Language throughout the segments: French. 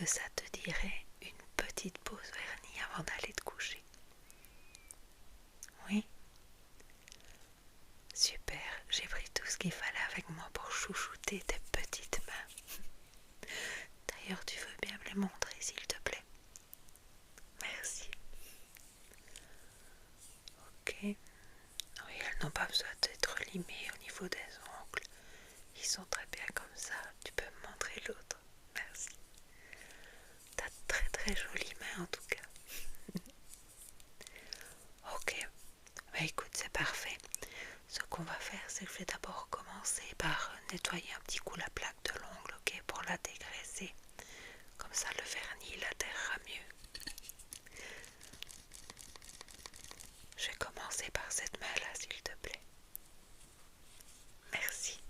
que ça te dirait une petite pause vernis avant d'aller te coucher? Oui? Super, j'ai pris tout ce qu'il fallait avec moi pour chouchouter tes petites mains. D'ailleurs, tu veux bien me les montrer s'il te plaît? Merci. Ok. Oui, elles n'ont pas besoin d'être limées au niveau des ongles. Ils sont très bien comme ça. Tu peux me montrer l'autre? Merci. T'as de très très jolies mains en tout cas. Ok. Bah écoute, c'est parfait. Ce qu'on va faire, c'est que je vais d'abord commencer par nettoyer un petit coup la plaque de l'ongle, ok, pour la dégraisser. Comme ça, le vernis l'adhérera mieux. Je vais commencer par cette main-là, s'il te plaît. Merci.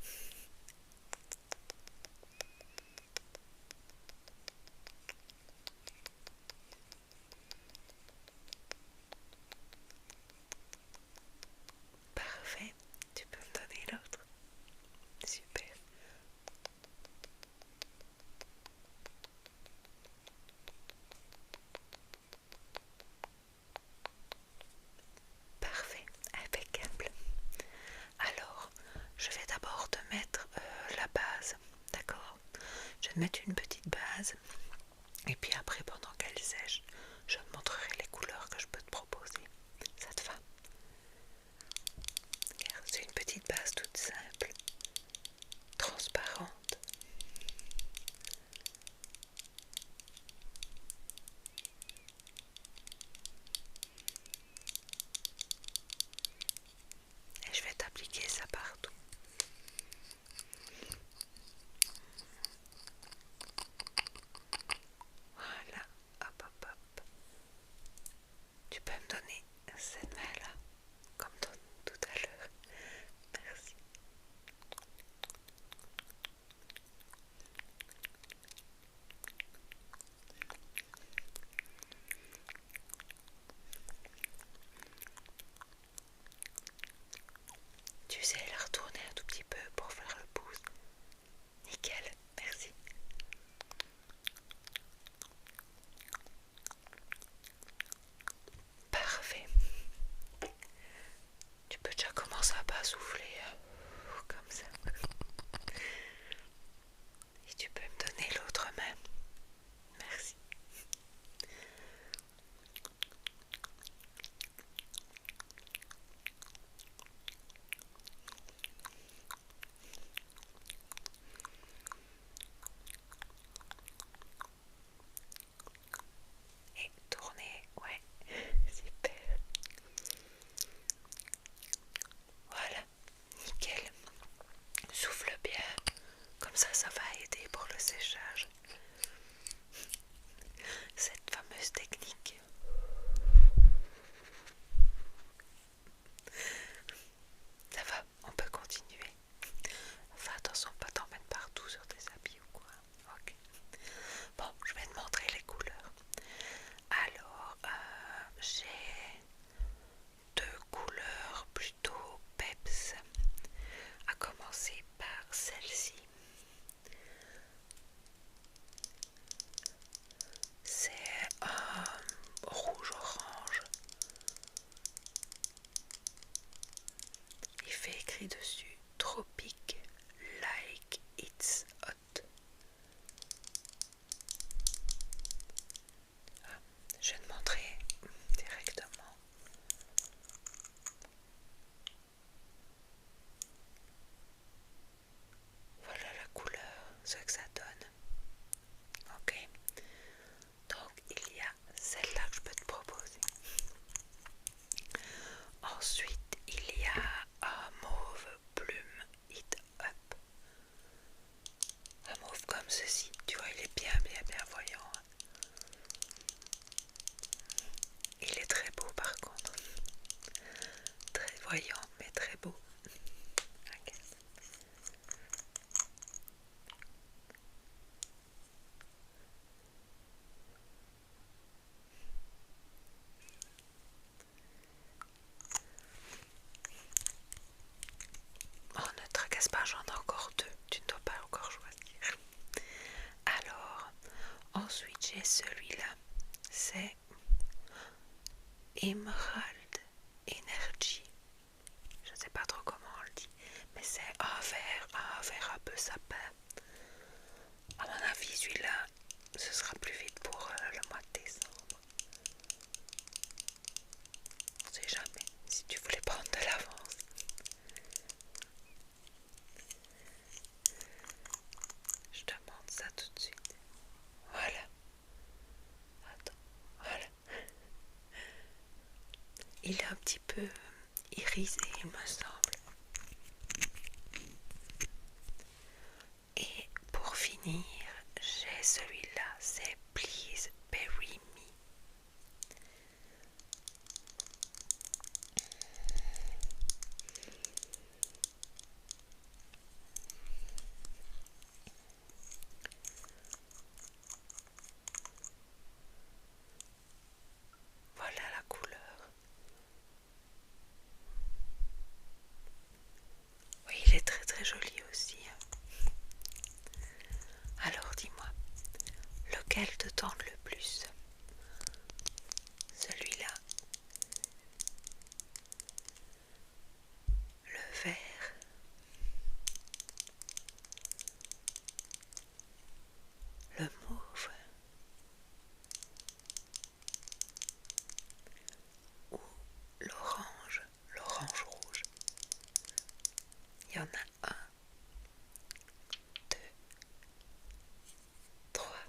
Parfait. Tu peux me donner l'autre? Super. Parfait. Impeccable. Emerald Energy. Je ne sais pas trop comment on le dit, mais c'est un vert un peu sapin. À mon avis, celui-là, ce sera plus vite pour le mois de décembre. On sait jamais si tu voulais prendre de l'avance. Je te montre ça tout de suite. Voilà. Attends, voilà. Il est un petit peu irisé, il me semble. Et pour finir, j'ai celui-là, c'est Please Bury Me. Voilà la couleur. Oui, il est très très joli aussi. Alors dis-moi, lequel te tente le plus? Celui-là, le vert, le mauve ou l'orange rouge? Il y en a un, deux, trois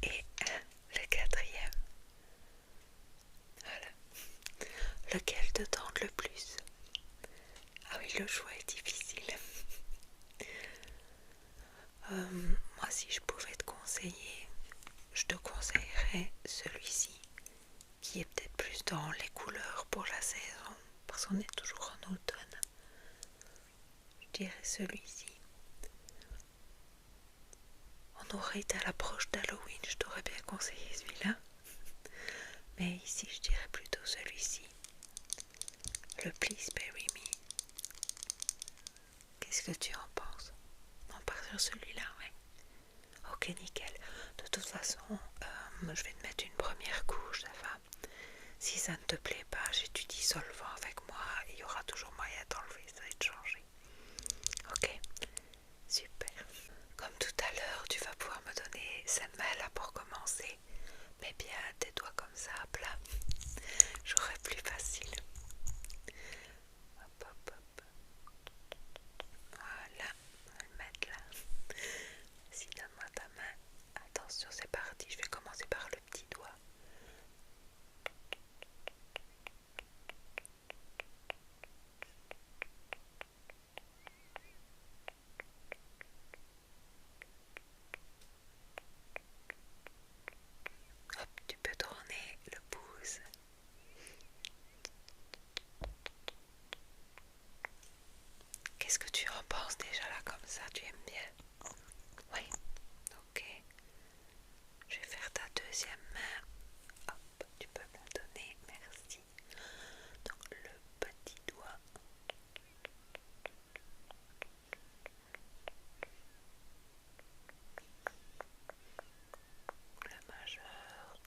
et le quatrième. Voilà. Lequel te tente le plus? Ah oui, le choix est difficile. Moi, si je pouvais te conseiller, je te conseillerais celui-ci, qui est peut-être plus dans les couleurs pour la saison, parce qu'on est toujours en automne. Je dirais celui-ci. On aurait été à l'approche d'Halloween, je t'aurais bien conseillé celui-là. Mais ici, je dirais plutôt celui-ci. Le Please Bury Me. Qu'est-ce que tu en penses? On part sur celui-là, ouais. Ok, nickel. De toute façon, je vais te mettre une première couche, ça va. Si ça ne te plaît pas, j'étudie solvant avec moi. Il y aura toujours moyen d'enlever ça et de changer. Ok, super. Comme tout à l'heure, tu vas pouvoir me donner cette main-là pour commencer. Mais bien tes doigts comme ça à plat. J'aurai plus facile. Hop, hop, hop. Voilà, on va le mettre là. Si, donne-moi ta main. Attention, c'est parti. Je vais commencer par le petit doigt. Hop, tu peux tourner le pouce. Qu'est-ce que tu en penses déjà là comme ça? Tu aimes bien? Oui, ok. Je vais faire ta deuxième main. Hop, tu peux me la donner, merci. Donc le petit doigt. Le majeur.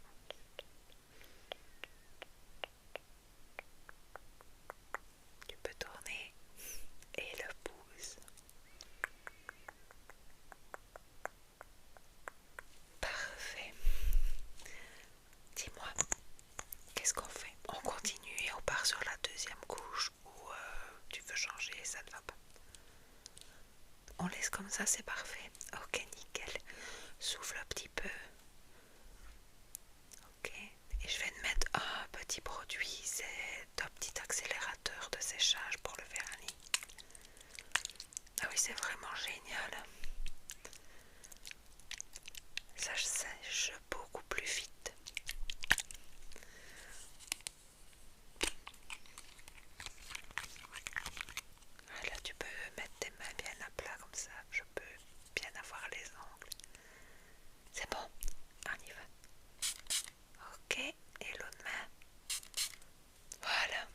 Tu peux tourner. Et le pouce. Parfait. Dis-moi, qu'est-ce qu'on fait? On continue et on part sur la deuxième couche ou tu veux changer et ça ne va pas? On laisse comme ça, c'est parfait. Ok, nickel. Souffle un petit peu. Ok. Et je vais te mettre un petit produit. C'est un petit accélérateur de séchage pour le vernis. Ah oui, c'est vraiment génial. Ça sèche beaucoup plus vite. Là, tu peux mettre tes mains bien à plat comme ça. Je peux bien avoir les ongles. C'est bon, on y va. Ok, et l'autre main. Voilà.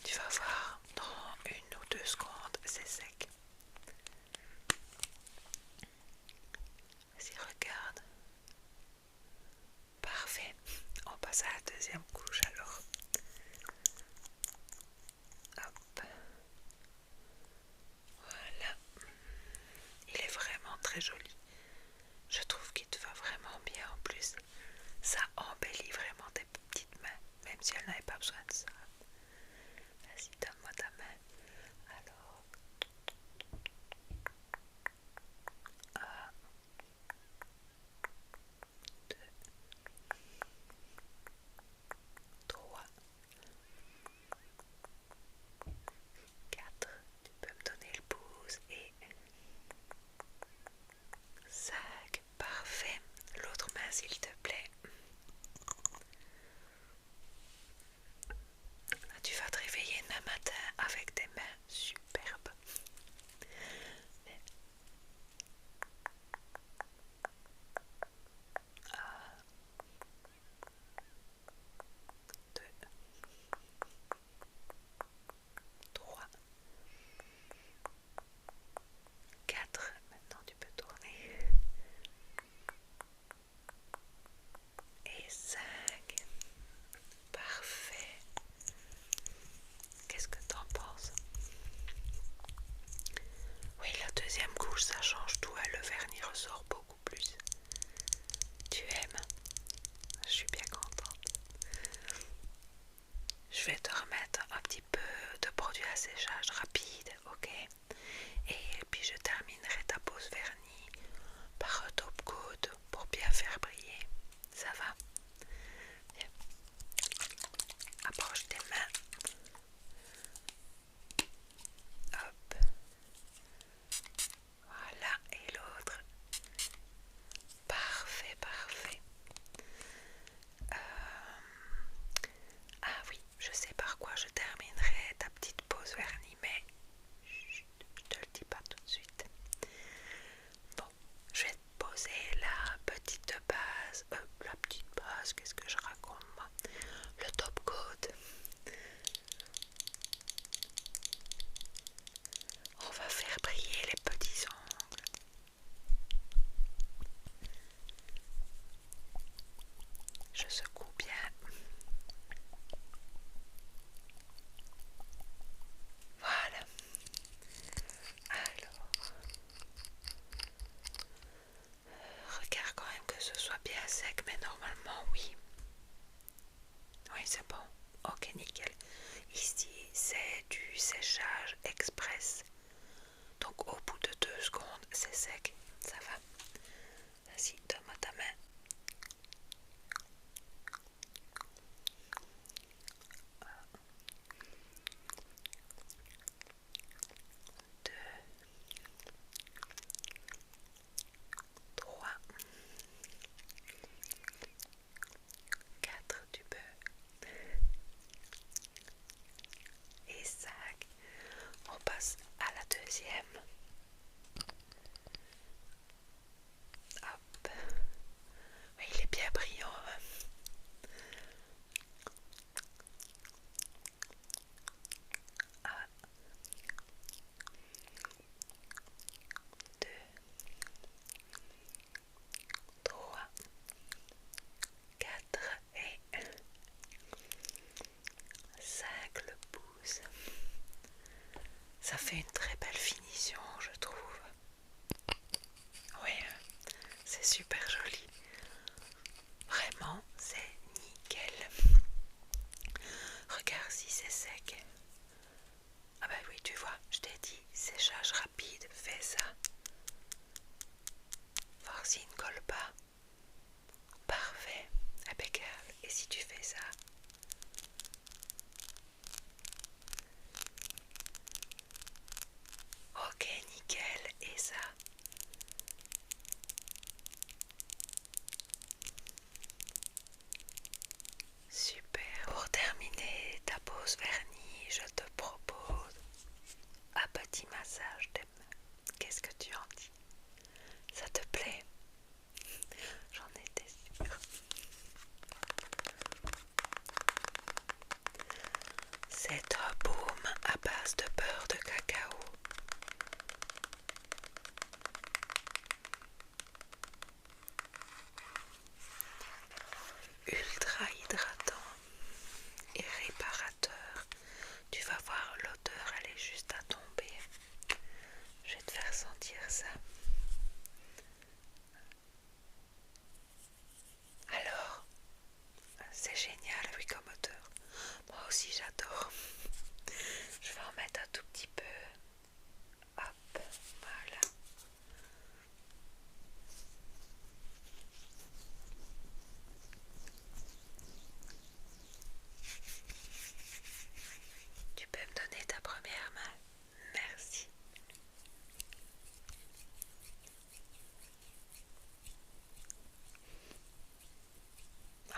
Tu vas voir, dans 1 ou 2 secondes, c'est sec. Vas-y, regarde. Parfait. passe à la deuxième couche alors. Hop. Voilà. Il est vraiment très joli. Je trouve qu'il te va vraiment bien en plus. Ça embellit vraiment tes petites mains, même si elle n'avait pas besoin de ça. Vas-y, donne-moi ta main. Alors, 1, 2, 3, 4. Tu peux me donner le pouce et 5. Parfait. L'autre main, s'il te plaît.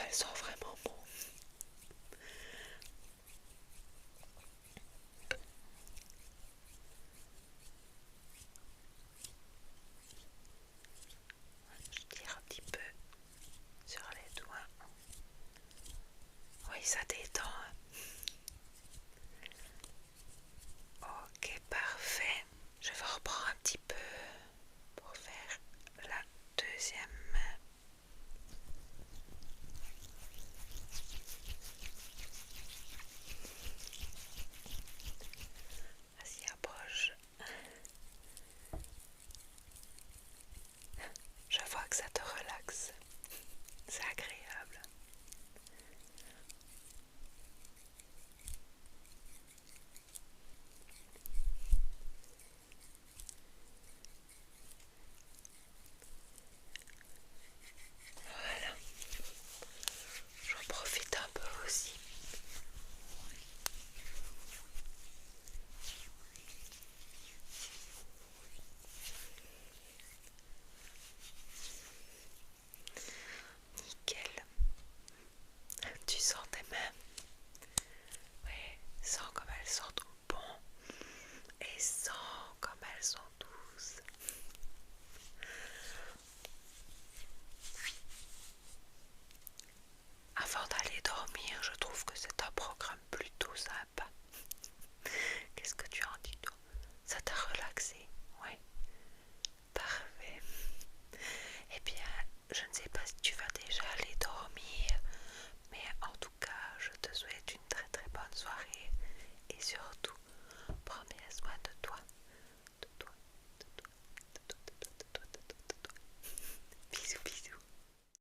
elles sont vraiment bon. Je tire un petit peu sur les doigts. Oui, ça détend. Ok, parfait. Je vais reprendre un petit peu pour faire la deuxième main. Vas-y, approche. Je vois que ça te relaxe. C'est agréable. Voilà. J'en profite un peu aussi. Nickel. Tu sens tes mains? Oui, sens comme elles sentent bon et sens comme elles sont douces. Avant d'aller dormir, je trouve que c'est un programme plutôt sympa. Qu'est-ce que tu en dis, toi? Ça t'a relaxé? Oui, parfait. Eh bien, je ne sais pas si tu vas déjà aller dormir, mais en tout cas, je te souhaite une très très bonne soirée et surtout